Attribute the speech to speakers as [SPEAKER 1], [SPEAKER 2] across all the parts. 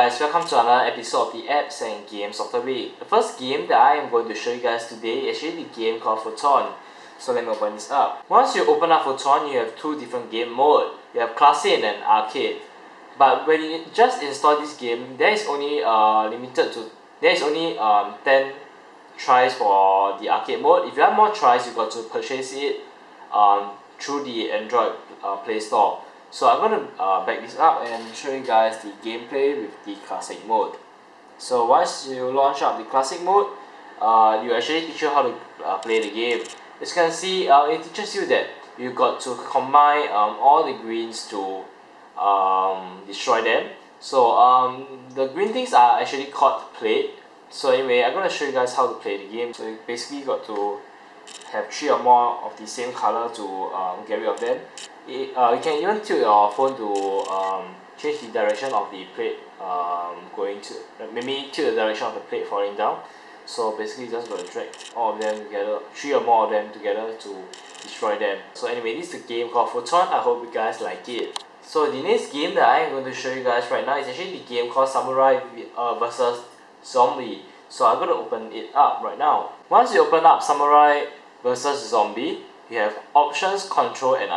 [SPEAKER 1] guys, welcome to another episode of the Apps and Games of the Week. The first game that I am going to show you guys today is actually the game called Photon. So let me open this up. Once you open up Photon, you have two different game modes. You have Classic and Arcade. But when you just install this game, there is only 10 tries for the arcade mode. If you have more tries, you got to purchase it through the Android Play Store. So I'm going to back this up and show you guys the gameplay with the classic mode. So once you launch up the classic mode, you actually teach you how to play the game. As you can see, it teaches you that you got to combine all the greens to destroy them. So the green things are actually called plate. So anyway, I'm going to show you guys how to play the game. So you basically got to have 3 or more of the same color to get rid of them. You can even tilt your phone to change the direction of the plate going to, maybe tilt the direction of the plate falling down. So basically just got to drag all of them together, 3 or more of them together to destroy them. So anyway, this is the game called Photon. I hope you guys like it. So the next game that I am going to show you guys right now is actually the game called Samurai versus Zombie. So I'm going to open it up right now. Once you open up Samurai versus Zombie, you have options, control, and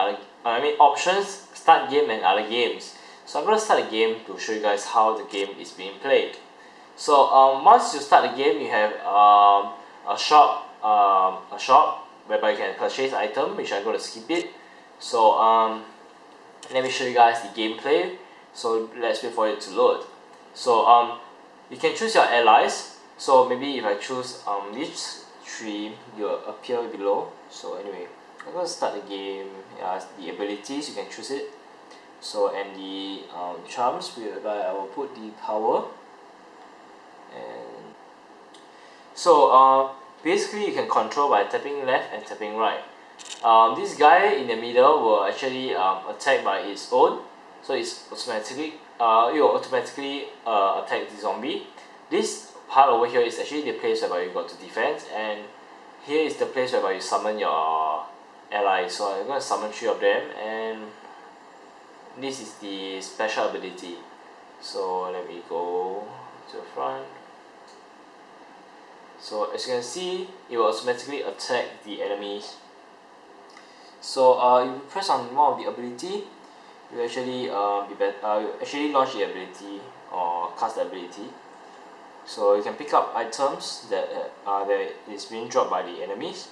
[SPEAKER 1] options, start game, and other games. So I'm going to start the game to show you guys how the game is being played. So once you start the game, you have a shop whereby you can purchase item, which I'm going to skip it. So let me show you guys the gameplay. So let's wait for it to load. So you can choose your allies. So maybe if I choose these 3, will appear below. So anyway, I'm going to start the game. The abilities, you can choose it. So and the charms, whereby I will put the power. And so basically you can control by tapping left and tapping right. This guy in the middle will actually attack by its own. So it's automatically it will automatically attack the zombie. This part over here is actually the place whereby you got to defend, and here is the place whereby you summon your allies. So I'm going to summon 3 of them, and this is the special ability. So let me go to the front. So as you can see, it will automatically attack the enemies. So you press on one of the ability, you actually actually launch the ability or cast the ability. So you can pick up items that is being dropped by the enemies.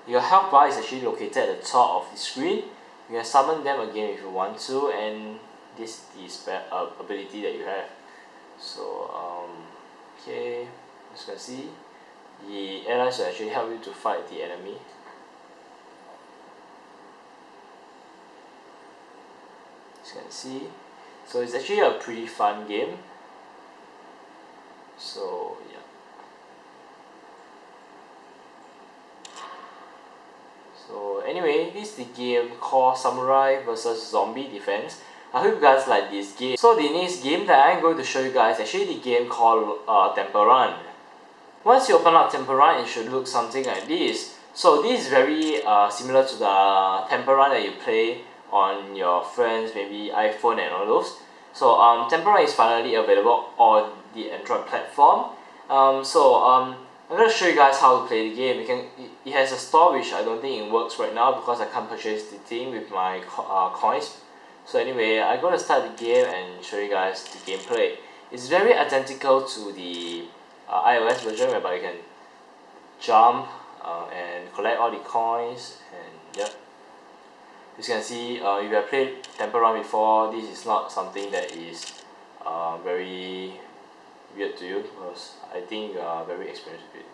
[SPEAKER 1] Your health bar is actually located at the top of the screen. You can summon them again if you want to, and this is the ability that you have. So okay, as you can see, the allies will actually help you to fight the enemy. As you can see, so it's actually a pretty fun game. So yeah. So anyway, this is the game called Samurai versus Zombie Defense. I hope you guys like this game. So the next game that I'm going to show you guys is actually the game called Temple Run. Once you open up Temple Run, it should look something like this. So this is very similar to the Temple Run that you play on your friends, maybe iPhone and all those. So Temple Run is finally available on the Android platform. I'm going to show you guys how to play the game. It has a store, which I don't think it works right now because I can't purchase the thing with my coins. So anyway, I'm going to start the game and show you guys the gameplay. It's very identical to the iOS version, whereby you can jump and collect all the coins, and yep. As you can see, if you have played Temple Run before, this is not something that is very weird to you, because I think you are very experienced with it.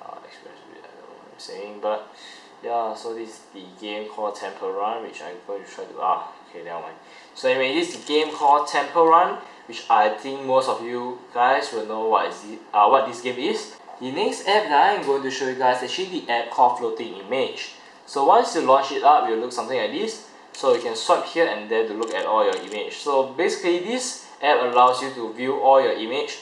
[SPEAKER 1] I don't know what I'm saying, but yeah, so this is the game called Temple Run, which I'm going to try to, okay, never mind. So anyway, this is the game called Temple Run, which I think most of you guys will know what this game is. The next app that I'm going to show you guys is actually the app called Floating Image. So once you launch it up, it will look something like this. So you can swipe here and there to look at all your image. So basically this app allows you to view all your image.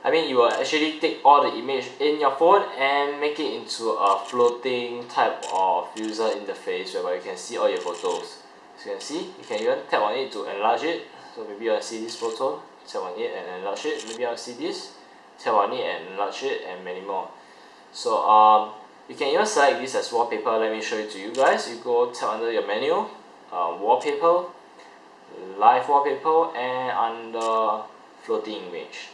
[SPEAKER 1] You will actually take all the image in your phone and make it into a floating type of user interface whereby you can see all your photos. As you can see, you can even tap on it to enlarge it. So maybe you want to see this photo, tap on it and enlarge it. Maybe I'll see this, tap on it and enlarge it, and many more. So you can even select this as wallpaper. Let me show it to you guys. You go tap under your menu, wallpaper, live wallpaper, and under floating image,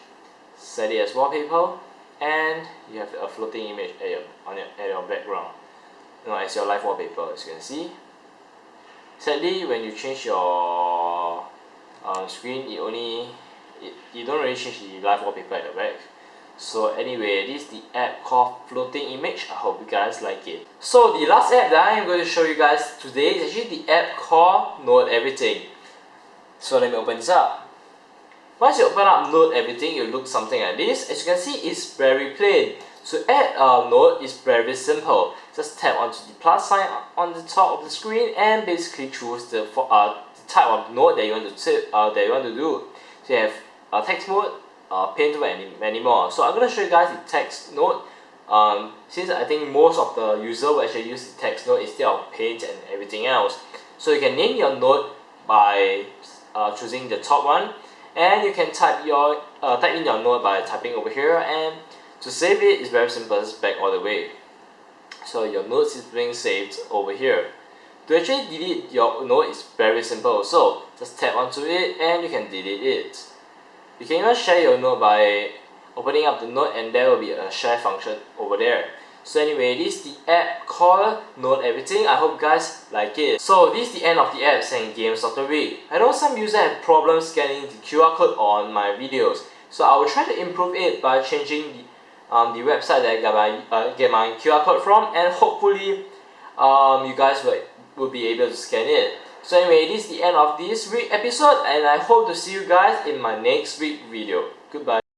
[SPEAKER 1] set it as wallpaper, and you have a floating image at your background, as your live wallpaper, as you can see. Sadly, when you change your screen, you don't really change the live wallpaper at the back. So anyway, this is the app called Floating Image. I hope you guys like it. So the last app that I am going to show you guys today is actually the app called Note Everything. So let me open this up. Once you open up Note Everything, it will look something like this. As you can see, it's very plain. So add a note is very simple. Just tap onto the plus sign on the top of the screen and basically choose the type of note that you want to do. So you have text mode, paint mode, and many more. So I'm going to show you guys the text note. Since I think most of the user will actually use the text note instead of paint and everything else. So you can name your note by choosing the top one, and you can type in your note by typing over here, and to save it is very simple, just back all the way. So your notes is being saved over here. To actually delete your note is very simple, so just tap onto it and you can delete it. You can even share your note by opening up the note, and there will be a share function over there. So anyway, this is the app called Note Everything. I hope you guys like it. So this is the end of the apps and games of the week. I know some users have problems scanning the QR code on my videos, so I will try to improve it by changing the website that I get my QR code from, and hopefully you guys will be able to scan it. So anyway, this is the end of this week episode, and I hope to see you guys in my next week video. Goodbye.